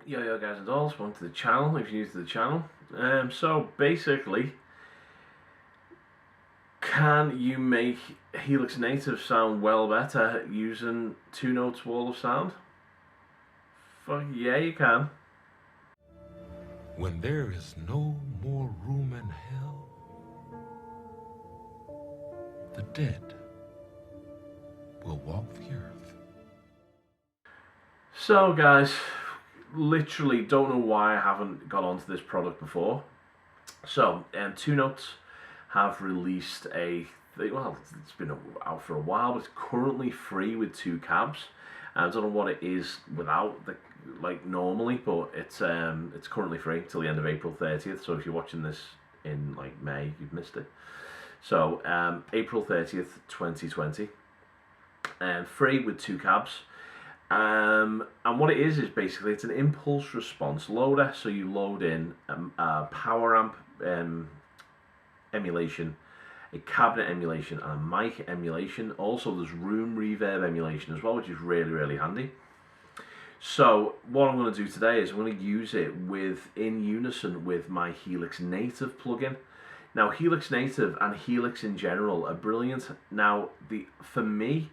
Yo guys and dolls, welcome to the channel if you're new to the channel. So basically, can you make Helix Native sound well better using 2 notes wall of sound? Fuck yeah, you can. When there is no more room in hell, the dead will walk the earth. So guys, literally don't know why I haven't got onto this product before. So 2 notes have released well, it's been out for a while, but it's currently free with 2 cabs. I don't know what it is without the normally, but it's currently free till the end of April 30th. So if you're watching this in May, you've missed it. So April 30th, 2020, and free with 2 cabs. And what it is basically it's an impulse response loader. So you load in a power amp emulation, a cabinet emulation, and a mic emulation. Also there's room reverb emulation as well, which is really handy. So what I'm going to do today is I'm going to use it in unison with my Helix Native plugin. Now Helix Native and Helix in general are brilliant. Now for me,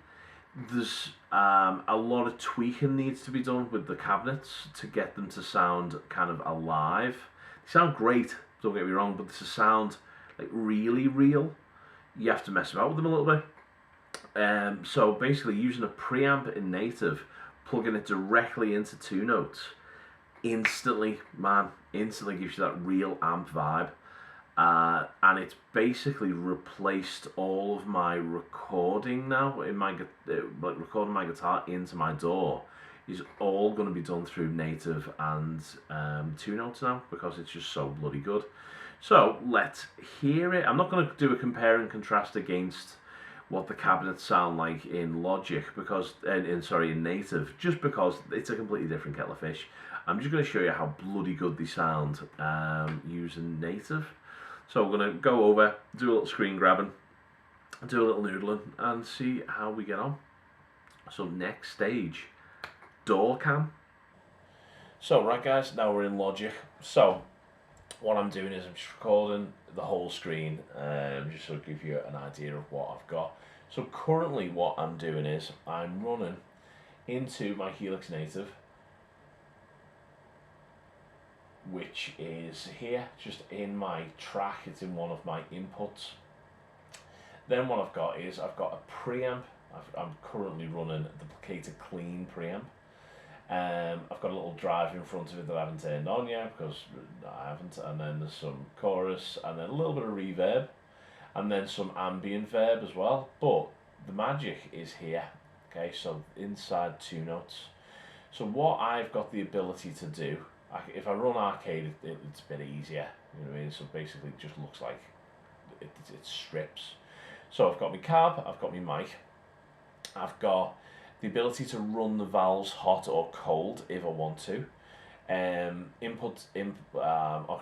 there's a lot of tweaking needs to be done with the cabinets to get them to sound kind of alive. They sound great, don't get me wrong, but to sound like really real, you have to mess about with them a little bit. So basically using a preamp in Native, plugging it directly into 2 notes, instantly gives you that real amp vibe. And it's basically replaced all of my recording now in my recording my guitar into my DAW is all going to be done through Native and 2 notes now, because it's just so bloody good. So let's hear it. I'm not going to do a compare and contrast against what the cabinets sound like in Logic, because in Native, just because it's a completely different kettle of fish. I'm just going to show you how bloody good they sound using Native. So we're going to go over, do a little screen grabbing, do a little noodling, and see how we get on. So next stage, DAW cam. So right guys, now we're in Logic. So what I'm doing is I'm just recording the whole screen, just to give you an idea of what I've got. So currently what I'm doing is I'm running into my Helix Native, which is here, just in my track. It's in one of my inputs. Then what I've got is I've got a preamp. I'm currently running the Placated Clean preamp. I've got a little drive in front of it that I haven't turned on yet because I haven't, and then there's some chorus and then a little bit of reverb and then some ambient verb as well. But the magic is here. Okay, so inside 2 notes. So what I've got the ability to do, if I run arcade, it's a bit easier, you know what I mean? So basically it just looks like it strips. So I've got my cab, I've got my mic, I've got the ability to run the valves hot or cold if I want to. I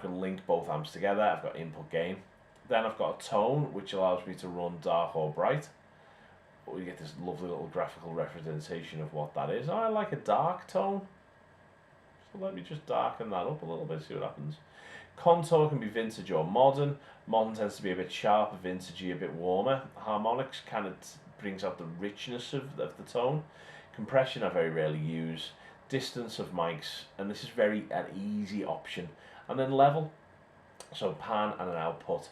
can link both amps together. I've got input gain. Then I've got a tone, which allows me to run dark or bright. You get this lovely little graphical representation of what that is. I like a dark tone. So let me just darken that up a little bit, see what happens. Contour can be vintage or modern. Modern tends to be a bit sharper, vintagey, a bit warmer. Harmonics kind of brings out the richness of the tone. Compression I very rarely use. Distance of mics, and this is an easy option. And then level, so pan and an output.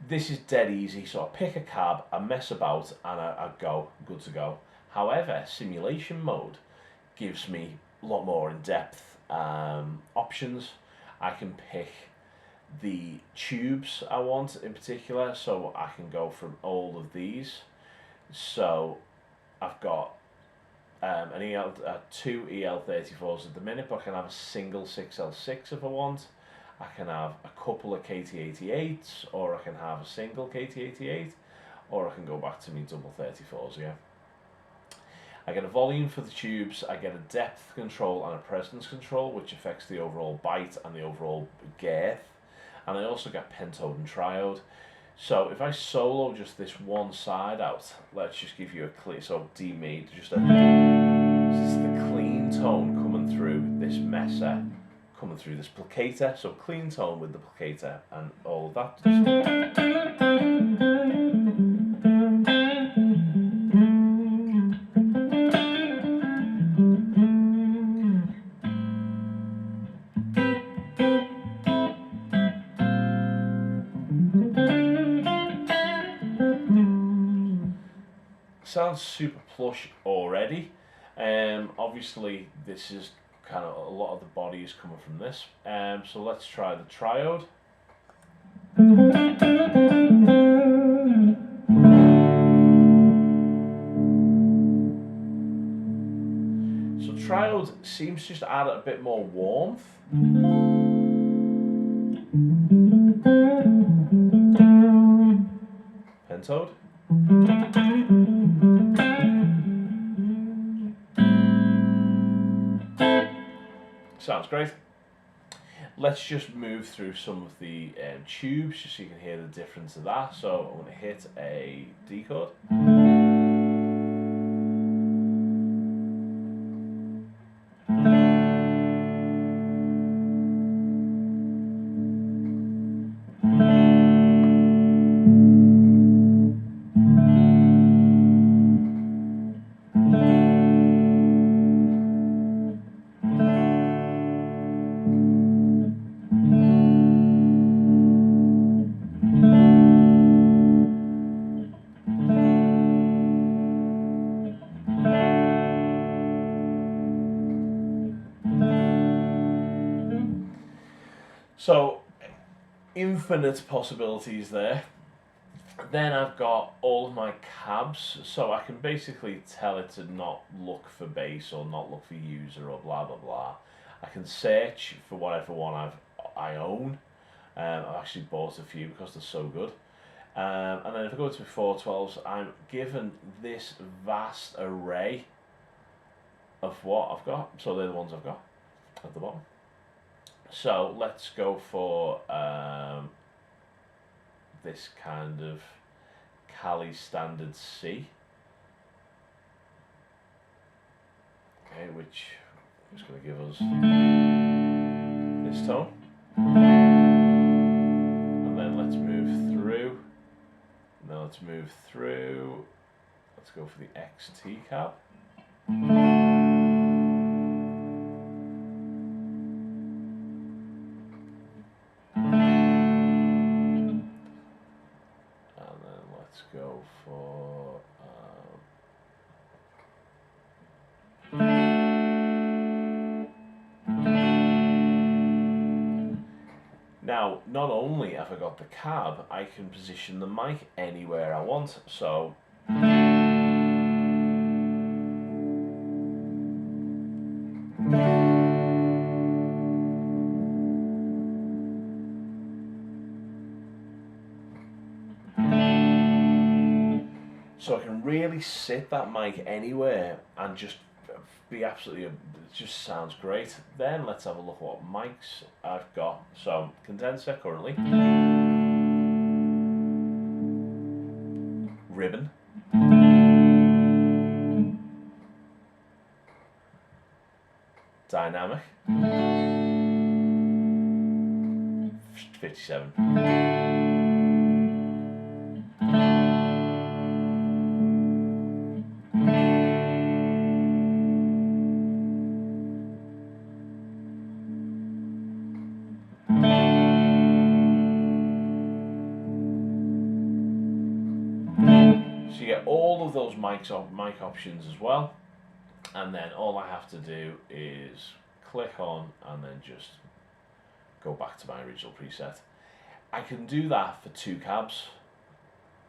This is dead easy, so I pick a cab, I mess about, and I go, good to go. However, simulation mode gives me a lot more in-depth options. I can pick the tubes I want in particular, so I can go from all of these. So I've got two EL34s at the minute, but I can have a single 6L6 if I want. I can have a couple of KT88s, or I can have a single KT88, or I can go back to me double 34s, yeah. I get a volume for the tubes, I get a depth control and a presence control, which affects the overall bite and the overall girth. And I also get pentode and triode. So if I solo just this one side out, let's just give you a clean, so D made, this is the clean tone coming through this messer, coming through this plicator, so clean tone with the plicator and all of that. Sounds super plush already. Obviously this is kind of a lot of the body is coming from this. So let's try the triode. So triode seems just to add a bit more warmth. Pentode. Sounds great. Let's just move through some of the tubes just so you can hear the difference of that. So I'm going to hit a D chord. So, infinite possibilities there. Then I've got all of my cabs, so I can basically tell it to not look for bass or not look for user or blah blah blah. I can search for whatever one I own. I've actually bought a few because they're so good. And then if I go to 412s, I'm given this vast array of what I've got. So they're the ones I've got at the bottom. So let's go for this kind of Cali standard C, okay, which is going to give us this tone. And then let's move through. Now let's move through. Let's go for the XT cab. Let's go for now, not only have I got the cab, I can position the mic anywhere I want. So I can really sit that mic anywhere and just be absolutely, it just sounds great. Then let's have a look at what mics I've got. So condenser currently, ribbon, dynamic, 57. So you get all of those mic options as well, and then all I have to do is click on and then just go back to my original preset. I can do that for two cabs,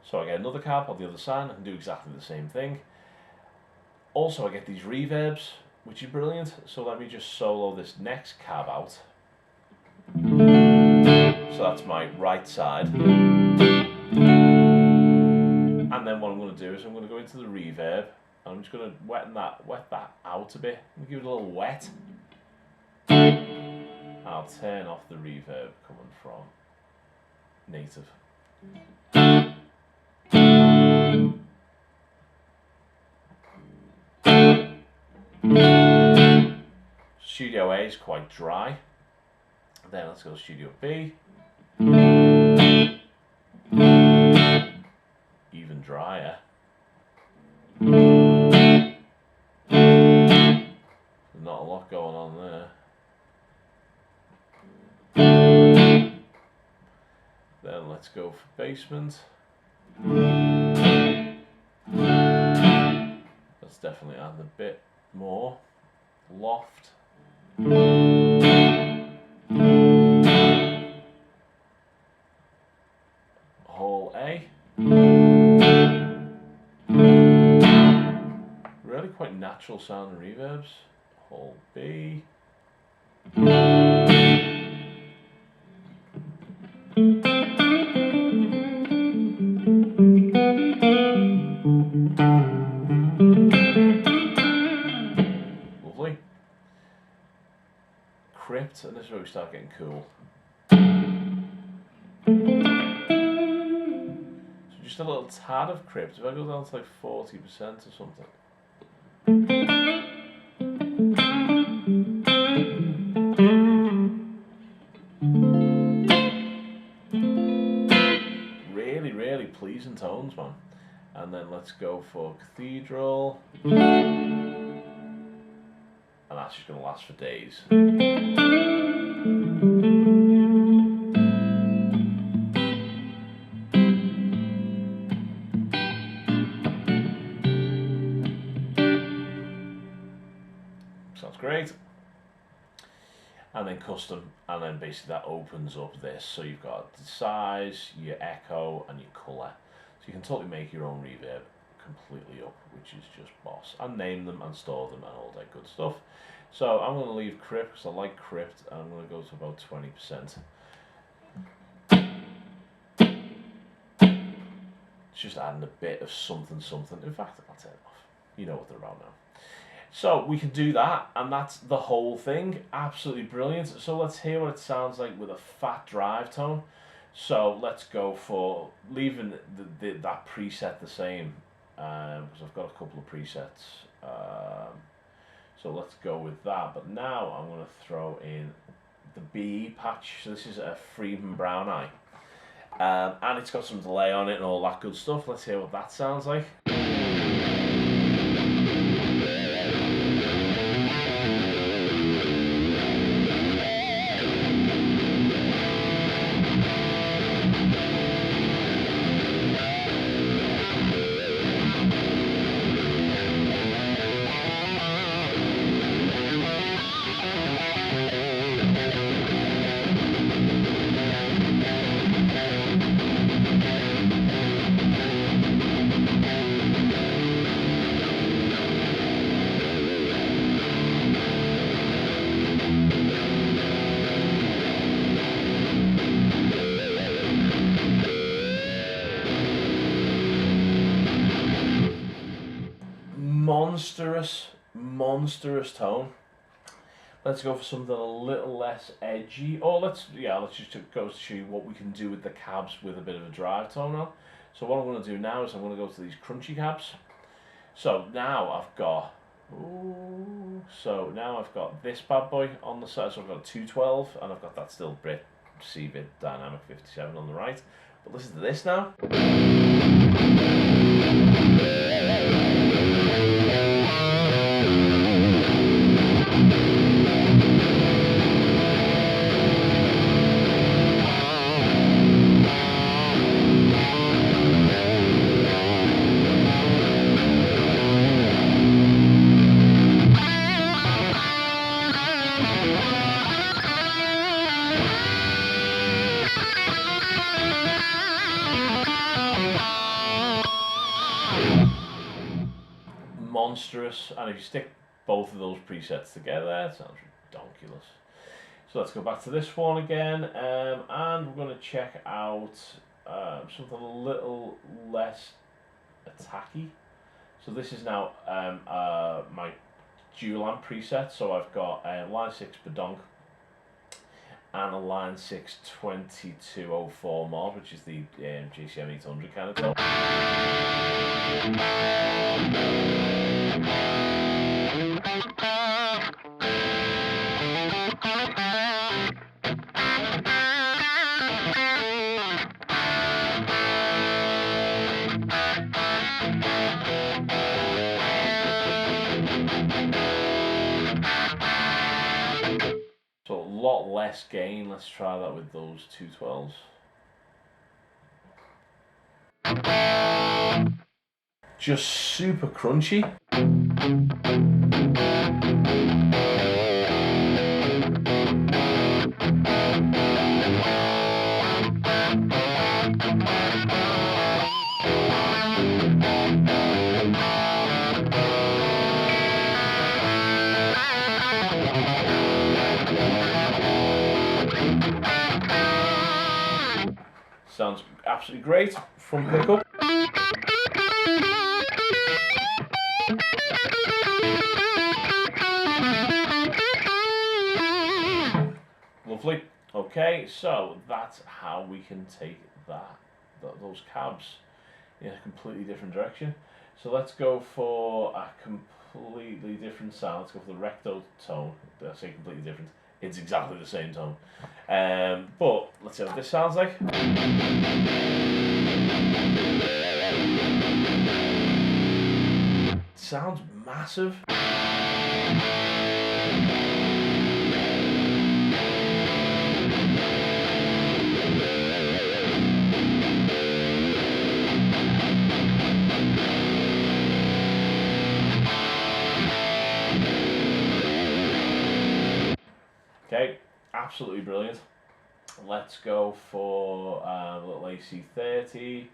so I get another cab on the other side. I can do exactly the same thing. Also I get these reverbs, which is brilliant. So let me just solo this next cab out. So that's my right side. And then what I'm going to do is I'm going to go into the reverb. And I'm just going to wet that out a bit. I'm going to give it a little wet. I'll turn off the reverb coming from native. So Studio A is quite dry. Then let's go to Studio B. Even drier. Not a lot going on there. Then let's go for basement. Let's definitely add a bit more. Loft. Hall A. Really quite natural sound and reverbs. Hall B. Lovely. Crypt, and this is where we start getting cool. So just a little tad of crypt. If I go down to like 40% or something. Really, really pleasing tones, man. And then let's go for cathedral. And that's just going to last for days. Sounds great. And then custom, and then basically that opens up this. So you've got the size, your echo, and your colour. So you can totally make your own reverb completely up, which is just boss. And name them and store them and all that good stuff. So I'm going to leave crypt because I like crypt, and I'm going to go to about 20%. It's just adding a bit of something. In fact, I'll turn it off. You know what they're about now. So we can do that, and that's the whole thing. Absolutely brilliant. So let's hear what it sounds like with a fat drive tone. So let's go for leaving that preset the same, because I've got a couple of presets. So let's go with that. But now I'm going to throw in the BE patch. So this is a Friedman Brown Eye. And it's got some delay on it and all that good stuff. Let's hear what that sounds like. Monstrous tone. Let's go for something a little less edgy, or let's just go to show you what we can do with the cabs with a bit of a drive tone on. So what I'm going to do now is I'm going to go to these crunchy cabs. So now I've got this bad boy on the side. So I've got a 212, and I've got that still Brit C-Bit Dynamic 57 on the right. But listen to this now. Monstrous, and if you stick both of those presets together, it sounds ridiculous. So let's go back to this one again, and we're going to check out something a little less attacky. So this is now my dual amp preset. So I've got a line 6 Badonk and a line 6 2204 mod, which is the GCM 800 kind of tone. lot less gain. Let's try that with those 212s. Just super crunchy. Sounds absolutely great from pickup. Lovely. Okay, so that's how we can take those cabs in a completely different direction. So let's go for a completely different sound. Let's go for the recto tone. I say completely different. It's exactly the same tone. But let's see what this sounds like. It sounds massive. Okay, absolutely brilliant. Let's go for a little AC30,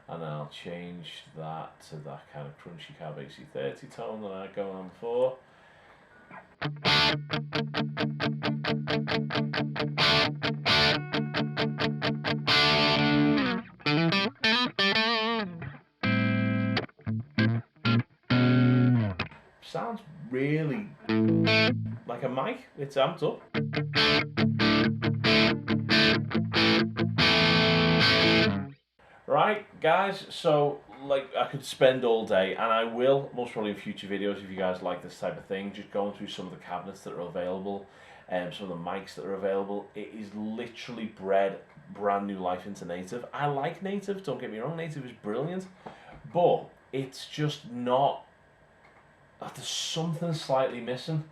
and then I'll change that to that kind of crunchy cab AC30 tone that I go on for. Sounds really like a mic. It's amped up. Right, guys, so like I could spend all day, and I will most probably in future videos if you guys like this type of thing, just going through some of the cabinets that are available and some of the mics that are available. It is literally bred brand new life into Native. I like Native, don't get me wrong, Native is brilliant, but it's just not, there's something slightly missing,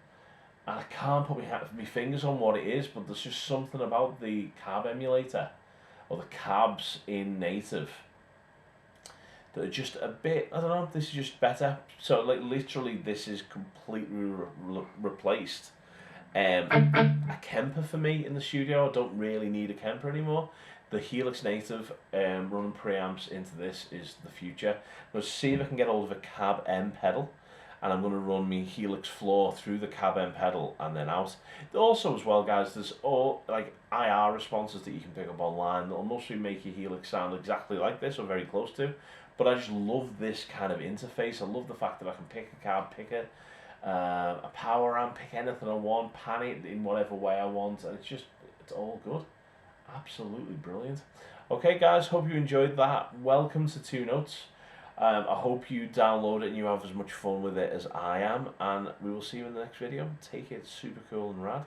and I can't put my fingers on what it is, but there's just something about the cab emulator or the cabs in Native that are just a bit, I don't know, this is just better. So like literally this is completely replaced a Kemper for me in the studio. I don't really need a Kemper anymore. The Helix Native running preamps into this is the future. Let's see if I can get hold of a cab M pedal, and I'm going to run my Helix floor through the cab M pedal and then out. Also as well, guys, there's all like IR responses that you can pick up online that'll mostly make your Helix sound exactly like this or very close to. But I just love this kind of interface. I love the fact that I can pick a cab, pick a power amp, pick anything I want, pan it in whatever way I want, and it's all good. Absolutely brilliant. Okay, guys, hope you enjoyed that. Welcome to Two Notes. I hope you download it and you have as much fun with it as I am, and we will see you in the next video. Take it super cool and rad.